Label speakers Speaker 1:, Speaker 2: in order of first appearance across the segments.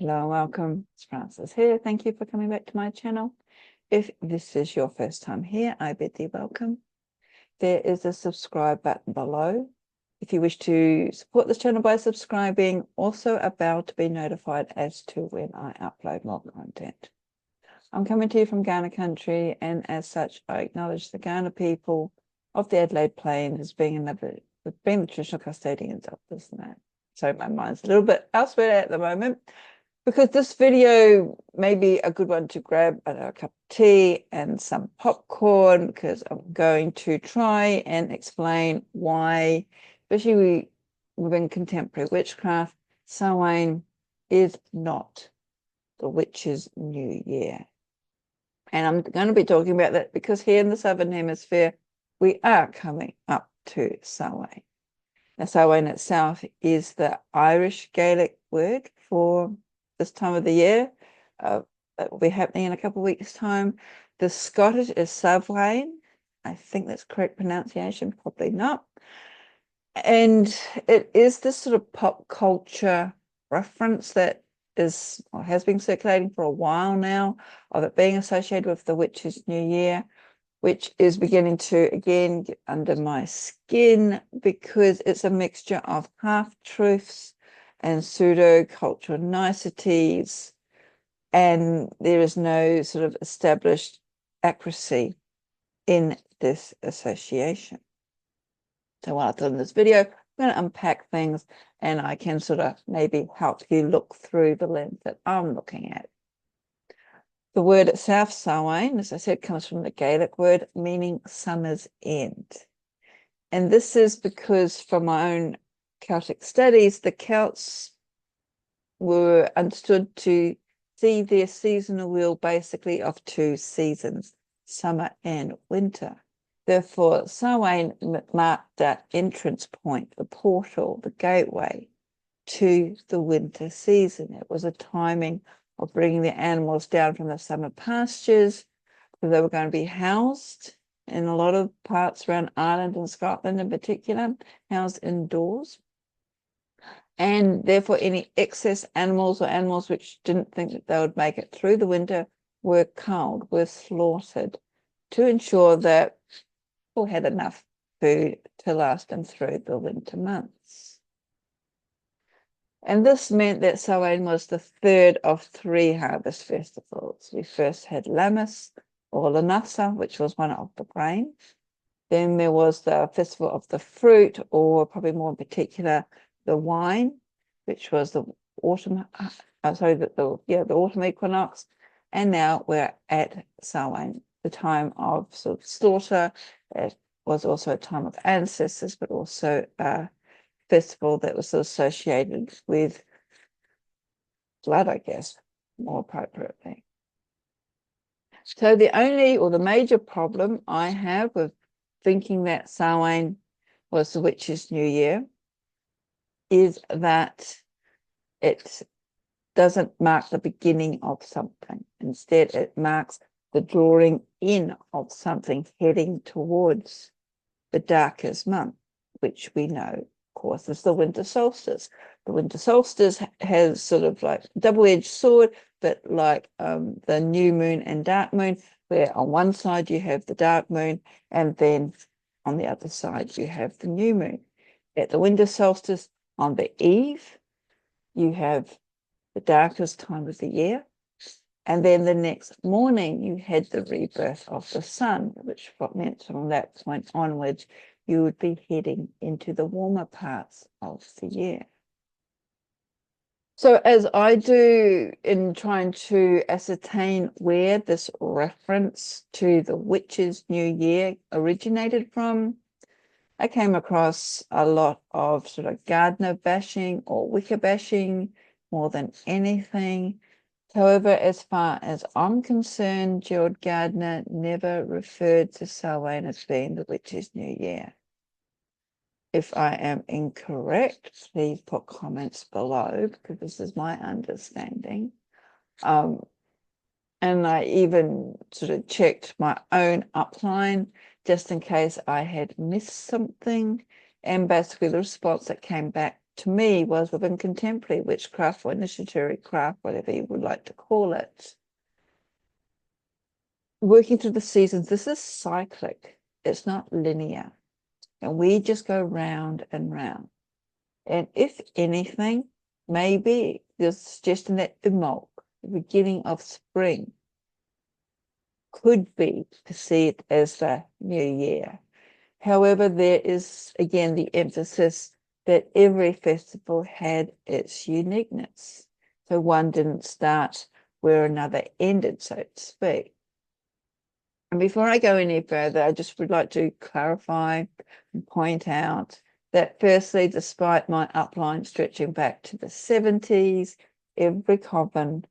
Speaker 1: Hello and welcome. It's Frances here. Thank you for coming back to my channel. If this is your first time here, I bid thee welcome. There is a subscribe button below. If you wish to support this channel by subscribing, also about to be notified as to when I upload more content. I'm coming to you from Ghana country, and as such, I acknowledge the Ghana people of the Adelaide Plains as being the traditional custodians of this land. So my mind's a little bit elsewhere at the moment, because this video may be a good one to grab a cup of tea and some popcorn, because I'm going to try and explain why, especially within contemporary witchcraft, Samhain is not the witch's new year. And I'm going to be talking about that because here in the Southern Hemisphere, we are coming up to Samhain. Now, Samhain itself is the Irish Gaelic word for this time of the year. That will be happening in a couple of weeks' time. The Scottish is Samhain. I think that's correct pronunciation, probably not. And it is this sort of pop culture reference that is or has been circulating for a while now, of it being associated with the witch's new year, which is beginning to again get under my skin, because it's a mixture of half-truths and pseudo-cultural niceties, and there is no sort of established accuracy in this association. So while I thought in this video, I'm going to unpack things, and I can sort of maybe help you look through the lens that I'm looking at. The word itself, Samhain, as I said, comes from the Gaelic word meaning summer's end. And this is because from my own Celtic studies, the Celts were understood to see their seasonal wheel basically of two seasons, summer and winter. Therefore, Samhain marked that entrance point, the portal, the gateway to the winter season. It was a timing of bringing the animals down from the summer pastures, because they were going to be housed in a lot of parts around Ireland and Scotland in particular, housed indoors. And therefore, any excess animals or animals which didn't think that they would make it through the winter were culled, were slaughtered, to ensure that people had enough food to last them through the winter months. And this meant that Samhain was the third of three harvest festivals. We first had Lammas or Lanassa, which was one of the grains. Then there was the festival of the fruit, or probably more in particular, the wine, which was the autumn, the autumn equinox. And now we're at Samhain, the time of sort of slaughter. It was also a time of ancestors, but also a festival that was associated with blood, I guess, more appropriately. So the only or the major problem I have with thinking that Samhain was the witch's new year is that it doesn't mark the beginning of something. Instead, it marks the drawing in of something heading towards the darkest month, which we know, of course, is the winter solstice. The winter solstice has sort of like a double-edged sword, but like the new moon and dark moon, where on one side you have the dark moon, and then on the other side you have the new moon. At the winter solstice, on the eve, you have the darkest time of the year, and then the next morning you had the rebirth of the sun, which meant from that point onwards you would be heading into the warmer parts of the year. So as I do in trying to ascertain where this reference to the witch's new year originated from, I came across a lot of sort of gardener bashing or Wicca bashing more than anything. However, as far as I'm concerned, Gerald Gardner never referred to Samhain as being the witch's new year. If I am incorrect, please put comments below, because this is my understanding. And I even sort of checked my own upline just in case I had missed something. And basically the response that came back to me was within contemporary witchcraft or initiatory craft, whatever you would like to call it. Working through the seasons, this is cyclic. It's not linear. And we just go round and round. And if anything, maybe there's a suggestion that Imbolc, the beginning of spring, could be perceived as the new year. However, there is, again, the emphasis that every festival had its uniqueness. So one didn't start where another ended, so to speak. And before I go any further, I just would like to clarify and point out that firstly, despite my upline stretching back to the 70s, every coven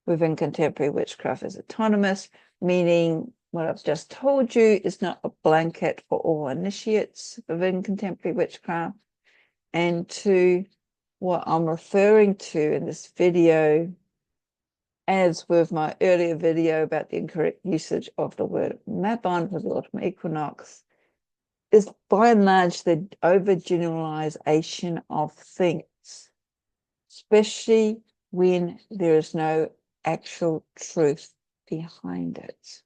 Speaker 1: within contemporary witchcraft is autonomous, meaning what I've just told you is not a blanket for all initiates within contemporary witchcraft. And to what I'm referring to in this video, as with my earlier video about the incorrect usage of the word Mabon for the autumn equinox, is by and large the overgeneralization of things, especially when there is no actual truth behind it.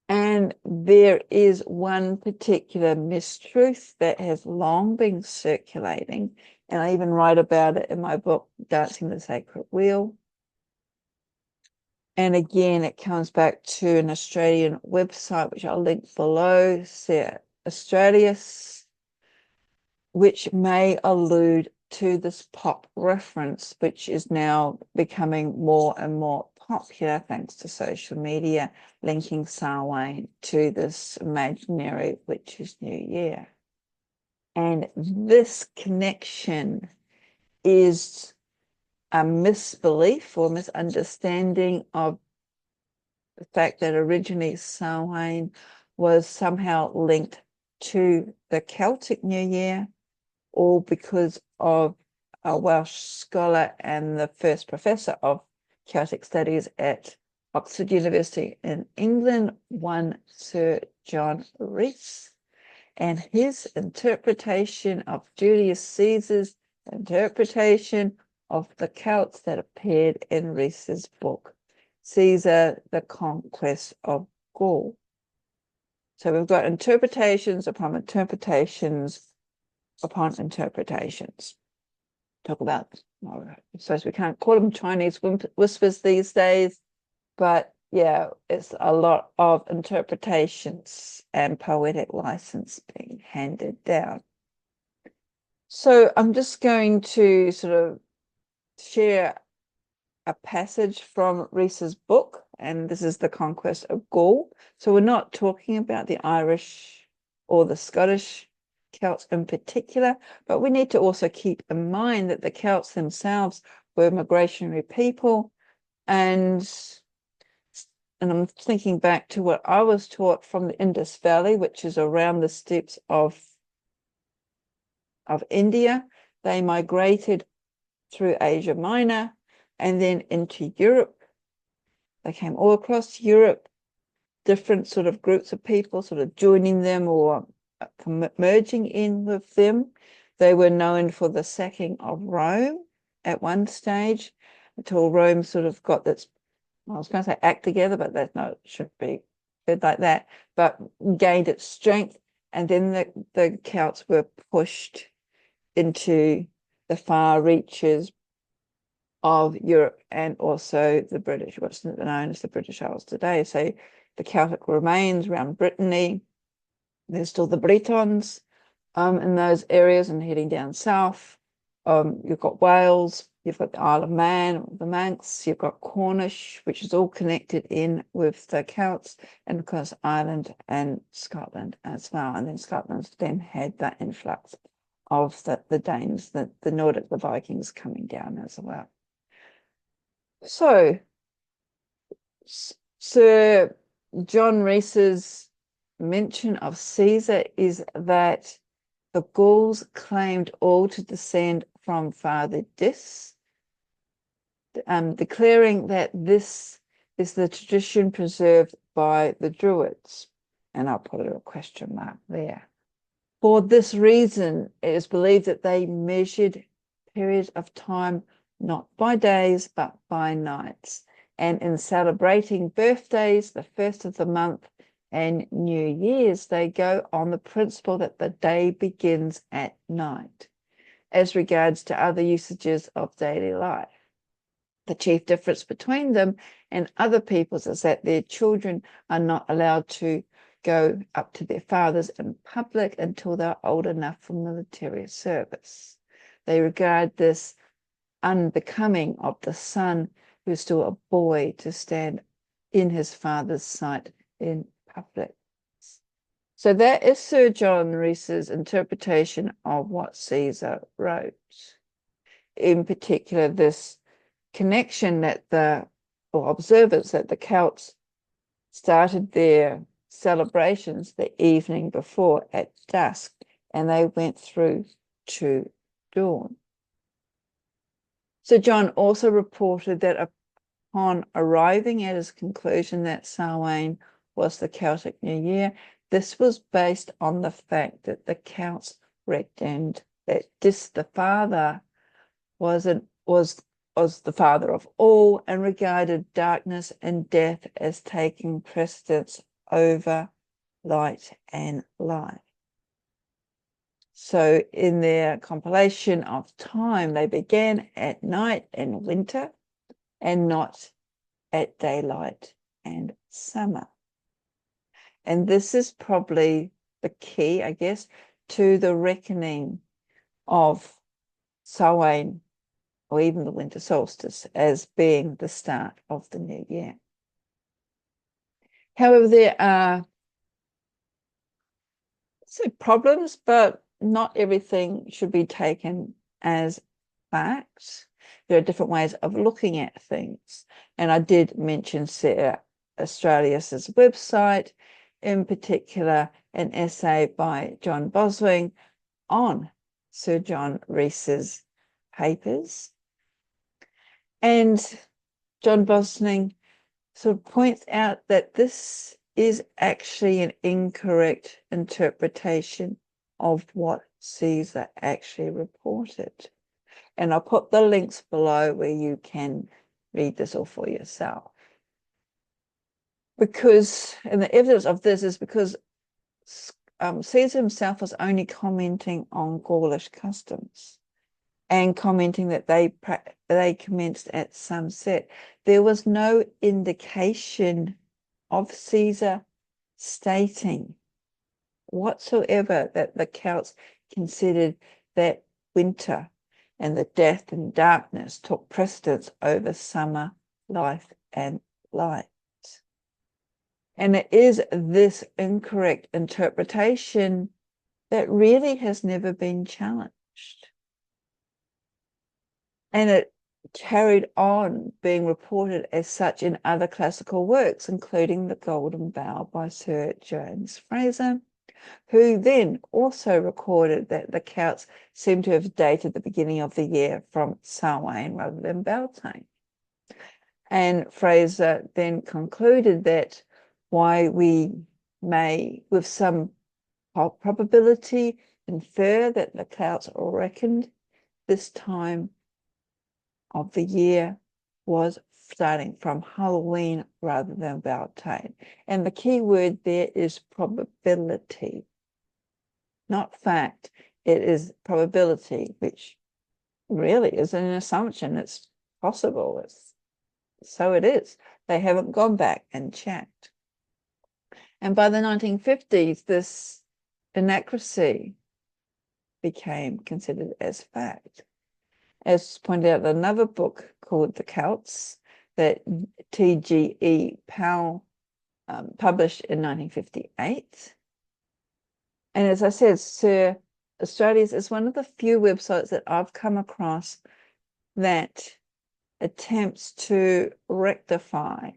Speaker 1: And there is one particular mistruth that has long been circulating, and I even write about it in my book, Dancing the Sacred Wheel. And again, it comes back to an Australian website, which I'll link below, Australis, which may allude to this pop reference, which is now becoming more and more popular thanks to social media, linking Samhain to this imaginary witch's new year. And this connection is a misbelief or misunderstanding of the fact that originally Samhain was somehow linked to the Celtic New Year, all because of a Welsh scholar and the first professor of Celtic studies at Oxford University in England, one Sir John Rees, and his interpretation of Julius Caesar's interpretation of the Celts that appeared in Rees's book, Caesar, the Conquest of Gaul. So we've got interpretations upon interpretations upon interpretations. Talk about, I suppose we can't call them Chinese whispers these days, but yeah, it's a lot of interpretations and poetic license being handed down. So I'm just going to sort of share a passage from Rees's book, and this is The Conquest of Gaul. So we're not talking about the Irish or the Scottish Celts in particular, but we need to also keep in mind that the Celts themselves were migrationary people, and I'm thinking back to what I was taught from the Indus Valley, which is around the steppes of India. They migrated through Asia Minor and then into Europe. They came all across Europe, different sort of groups of people sort of joining them or merging in with them. They were known for the sacking of Rome at one stage, until Rome sort of got its, I was going to say act together, but that's not, it should be said like that, but gained its strength. And then the Celts were pushed into the far reaches of Europe and also the British, what's known as the British Isles today. So the Celtic remains around Brittany. There's still the Bretons in those areas, and heading down south. You've got Wales, you've got the Isle of Man, the Manx, you've got Cornish, which is all connected in with the Celts, and of course Ireland and Scotland as well. And then Scotland then had that influx of the Danes, the Nordic, the Vikings coming down as well. So Sir John Rees's mention of Caesar is that the Gauls claimed all to descend from Father Dis, declaring that this is the tradition preserved by the Druids. And I'll put a question mark there. For this reason, it is believed that they measured periods of time not by days, but by nights. And in celebrating birthdays, the first of the month, and New Year's, they go on the principle that the day begins at night. As regards to other usages of daily life, the chief difference between them and other peoples is that their children are not allowed to go up to their fathers in public until they're old enough for military service. They regard this unbecoming of the son who's still a boy to stand in his father's sight in public. So that is Sir John Rees's interpretation of what Caesar wrote. In particular, this connection that or observance that the Celts started their celebrations the evening before at dusk, and they went through to dawn. So John also reported that upon arriving at his conclusion that Samhain was the Celtic New Year, this was based on the fact that the Celts reckoned that Dis, the father, was the father of all, and regarded darkness and death as taking precedence over light and life. So in their compilation of time, they began at night and winter, and not at daylight and summer. And this is probably the key, I guess, to the reckoning of Samhain, or even the winter solstice, as being the start of the new year. However, there are problems, but not everything should be taken as facts. There are different ways of looking at things. And I did mention Sarah Australius' website, in particular an essay by John Boswing on Sir John Rees's papers. And John Boswing sort of points out that this is actually an incorrect interpretation of what Caesar actually reported. And I'll put the links below where you can read this all for yourself. Because, and the evidence of this is because Caesar himself was only commenting on Gaulish customs and commenting that they commenced at sunset. There was no indication of Caesar stating whatsoever that the Celts considered that winter and the death and darkness took precedence over summer, life, and light. And it is this incorrect interpretation that really has never been challenged. And it carried on being reported as such in other classical works, including The Golden Bough by Sir James Frazer, who then also recorded that the Celts seem to have dated the beginning of the year from Samhain rather than Beltane. And Frazer then concluded that why we may, with some probability, infer that the Celts reckoned this time of the year was starting from Halloween rather than Beltane. And the key word there is probability, not fact. It is probability, which really is an assumption. It's possible. So it is. They haven't gone back and checked. And by the 1950s, this inaccuracy became considered as fact. As pointed out in another book called The Celts, that T.G.E. Powell published in 1958. And as I said, Sir Australius is one of the few websites that I've come across that attempts to rectify,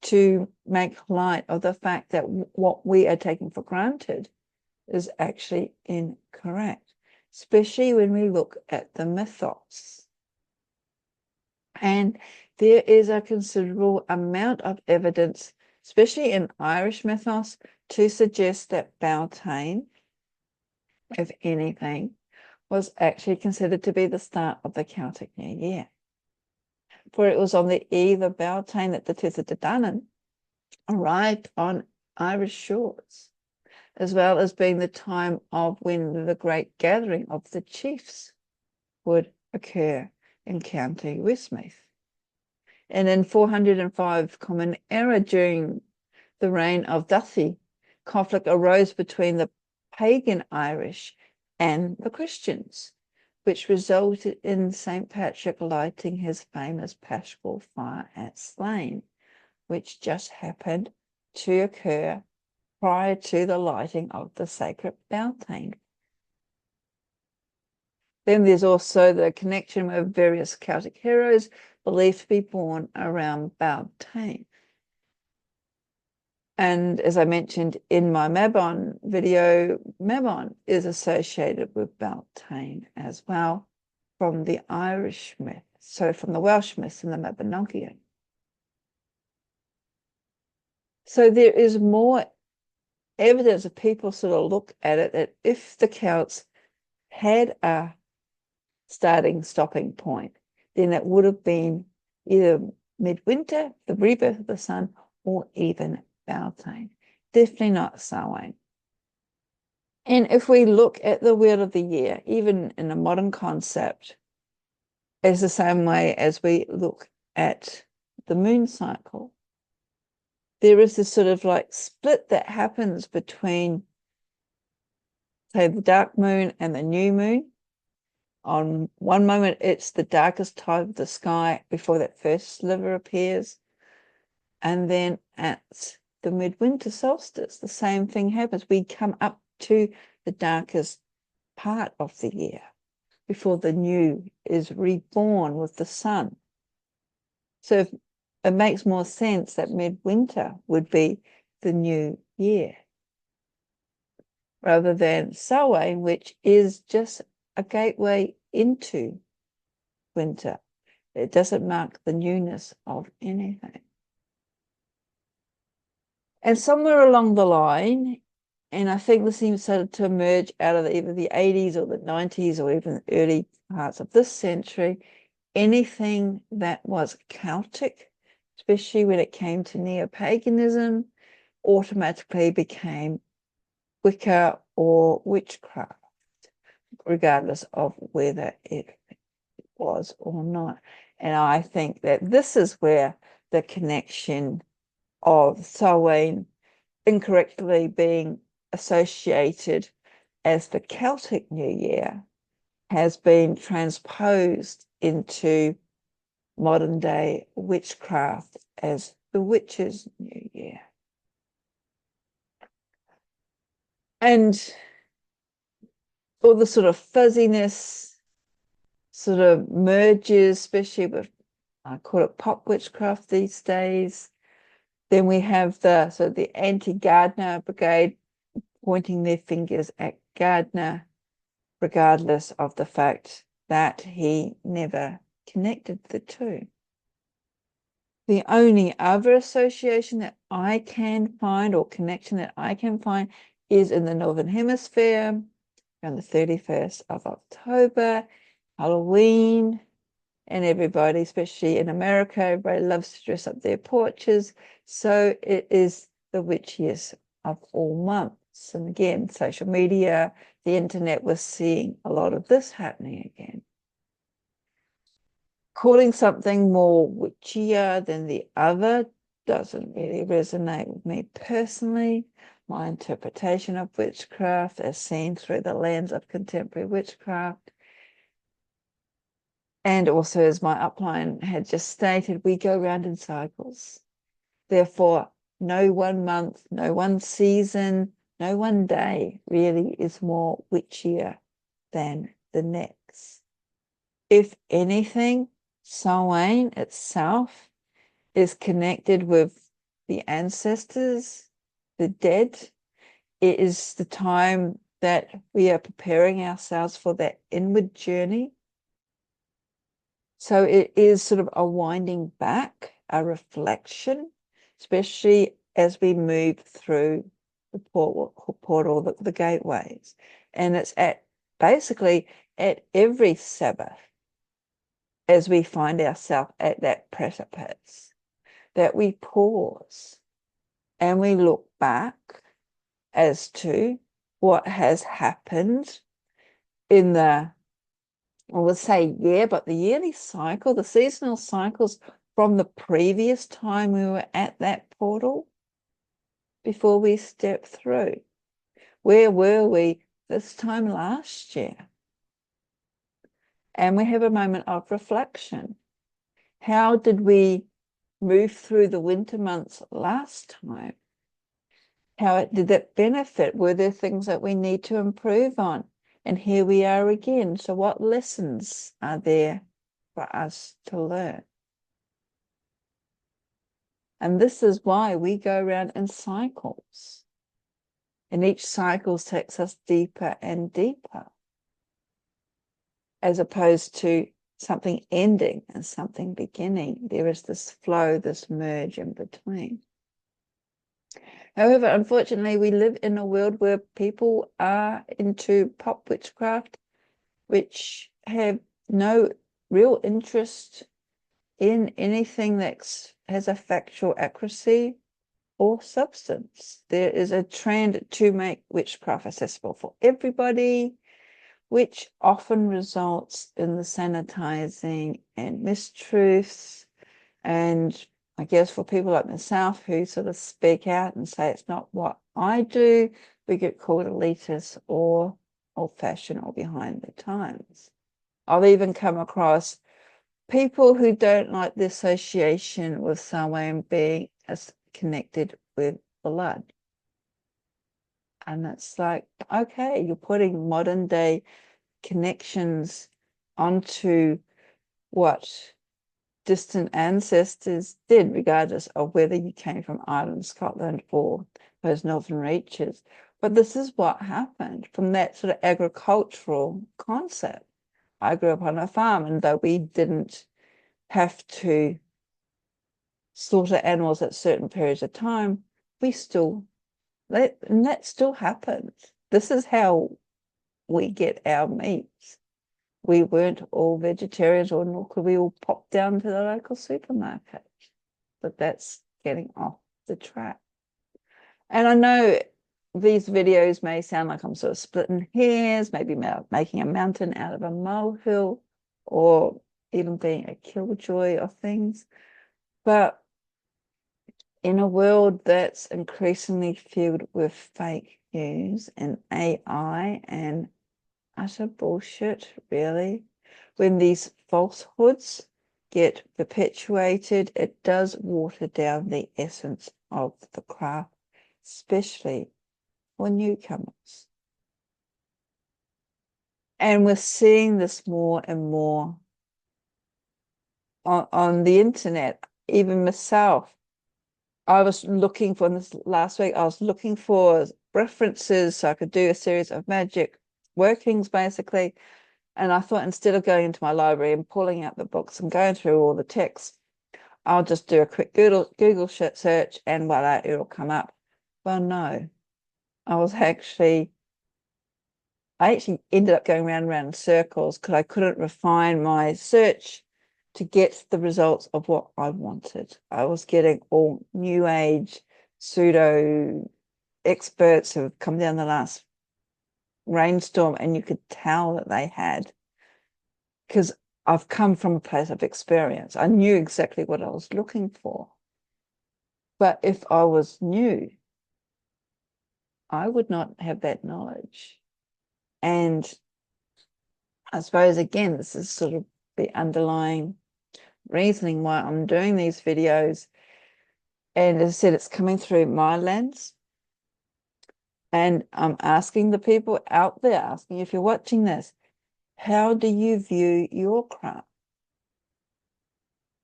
Speaker 1: to make light of the fact that what we are taking for granted is actually incorrect, especially when we look at the mythos. And there is a considerable amount of evidence, especially in Irish mythos, to suggest that Beltane if anything, was actually considered to be the start of the Celtic New Year. For it was on the eve of Beltane that the Titha de Danann arrived on Irish shores, as well as being the time of when the great gathering of the chiefs would occur in County Westmeath. And in 405 Common Era, during the reign of Duthie, conflict arose between the pagan Irish and the Christians, which resulted in St. Patrick lighting his famous Paschal fire at Slane, which just happened to occur prior to the lighting of the sacred Beltane. Then there's also the connection with various Celtic heroes believed to be born around Beltane. And as I mentioned in my Mabon video, Mabon is associated with Beltane as well from the Irish myth, so from the Welsh myths and the Mabinogion. So there is more evidence of people sort of look at it that if the Celts had a stopping point, then it would have been either midwinter, the rebirth of the sun, or even Beltane. Definitely not Samhain. And if we look at the wheel of the year, even in a modern concept, it's the same way as we look at the moon cycle. There is this sort of like split that happens between, say, the dark moon and the new moon. On one moment, it's the darkest time of the sky before that first sliver appears. And then at the midwinter solstice, the same thing happens. We come up to the darkest part of the year before the new is reborn with the sun. So it makes more sense that midwinter would be the new year rather than Samhain, which is just a gateway into winter. It doesn't mark the newness of anything. And somewhere along the line, and I think this seems started to emerge out of either the 80s or the 90s or even early parts of this century, anything that was Celtic, especially when it came to neo-paganism, automatically became Wicca or witchcraft, regardless of whether it was or not. And I think that this is where the connection of Samhain incorrectly being associated as the Celtic New Year has been transposed into modern day witchcraft as the Witches' New Year. And all the sort of fuzziness sort of merges, especially with, I call it pop witchcraft these days. Then we have the anti-Gardner brigade pointing their fingers at Gardner, regardless of the fact that he never connected the two. The only other association that I can find, or connection that I can find, is in the Northern Hemisphere, around the 31st of October, Halloween, and everybody, especially in America, everybody loves to dress up their porches. So it is the witchiest of all months. And again, social media, the internet, we're seeing a lot of this happening again. Calling something more witchier than the other doesn't really resonate with me personally. My interpretation of witchcraft as seen through the lens of contemporary witchcraft. And also, as my upline had just stated, we go round in cycles. Therefore, no one month, no one season, no one day really is more witchier than the next. If anything, Samhain itself is connected with the ancestors, the dead. It is the time that we are preparing ourselves for that inward journey. So it is sort of a winding back, a reflection, especially as we move through the portal, the gateways. And it's basically at every Sabbath, as we find ourselves at that precipice, that we pause and we look back as to what has happened in the, I would say but the yearly cycle, the seasonal cycles from the previous time we were at that portal before we step through. Where were we this time last year? And we have a moment of reflection. How did we move through the winter months last time? How did that benefit? Were there things that we need to improve on? And here we are again. So what lessons are there for us to learn? And this is why we go around in cycles. And each cycle takes us deeper and deeper, as opposed to something ending and something beginning. There is this flow, this merge in between. However, unfortunately, we live in a world where people are into pop witchcraft, which have no real interest in anything that has a factual accuracy or substance. There is a trend to make witchcraft accessible for everybody, which often results in the sanitizing and mistruths. And I guess for people like myself who sort of speak out and say it's not what I do, we get called elitist or old-fashioned or behind the times. I've even come across people who don't like the association with Samhain being connected with blood. And it's like, okay, you're putting modern day connections onto what distant ancestors did, regardless of whether you came from Ireland, Scotland, or those northern reaches. But this is what happened from that sort of agricultural concept. I grew up on a farm, and though we didn't have to slaughter animals at certain periods of time, we still, and that still happens. This is how we get our meats. We weren't all vegetarians, or nor could we all pop down to the local supermarket. But that's getting off the track. And I know these videos may sound like I'm sort of splitting hairs, maybe making a mountain out of a molehill, or even being a killjoy of things. But in a world that's increasingly filled with fake news and AI and utter bullshit, really, when these falsehoods get perpetuated, it does water down the essence of the craft, especially for newcomers. And we're seeing this more and more on the internet. Even myself, I was looking for this last week, I was looking for references so I could do a series of magic workings, basically. And I thought, instead of going into my library and pulling out the books and going through all the texts, I'll just do a quick Google search and voila, it'll come up. Well, no, I actually ended up going round and round in circles because I couldn't refine my search to get the results of what I wanted. I was getting all new age pseudo experts who have come down the last rainstorm, and you could tell that they had, because I've come from a place of experience. I knew exactly what I was looking for. But if I was new, I would not have that knowledge. And I suppose, again, this is sort of the underlying reasoning why I'm doing these videos. And as I said, it's coming through my lens. And I'm asking the people out there, asking if you're watching this, how do you view your craft?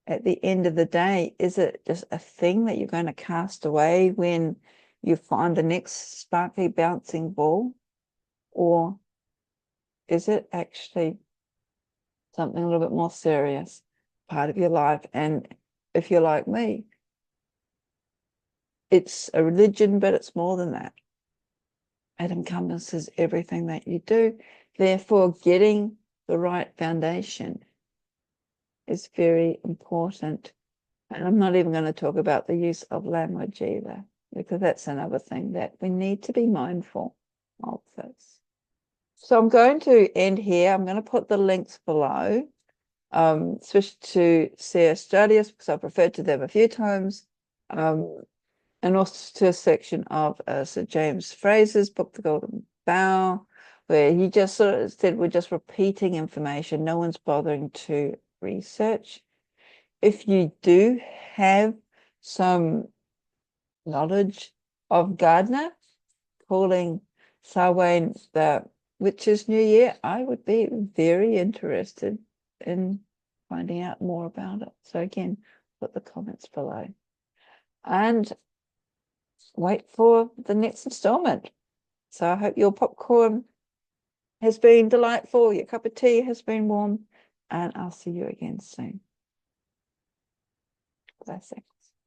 Speaker 1: At the end of the day, is it just a thing that you're going to cast away when you find the next sparkly bouncing ball? Or is it actually something a little bit more serious, part of your life? And if you're like me, it's a religion, but it's more than that. It encompasses everything that you do. Therefore, getting the right foundation is very important. And I'm not even going to talk about the use of language either, because that's another thing that we need to be mindful of this. So I'm going to end here. I'm going to put the links below, especially to C.S. Jadius, because I've referred to them a few times, and also to a section of Sir James Fraser's book, The Golden Bough, where he just sort of said we're just repeating information. No one's bothering to research. If you do have some knowledge of Gardner calling Samhain the Witch's New Year, I would be very interested in finding out more about it. So again, put the comments below. And wait for the next installment. So I hope your popcorn has been delightful, your cup of tea has been warm, and I'll see you again soon. Blessings.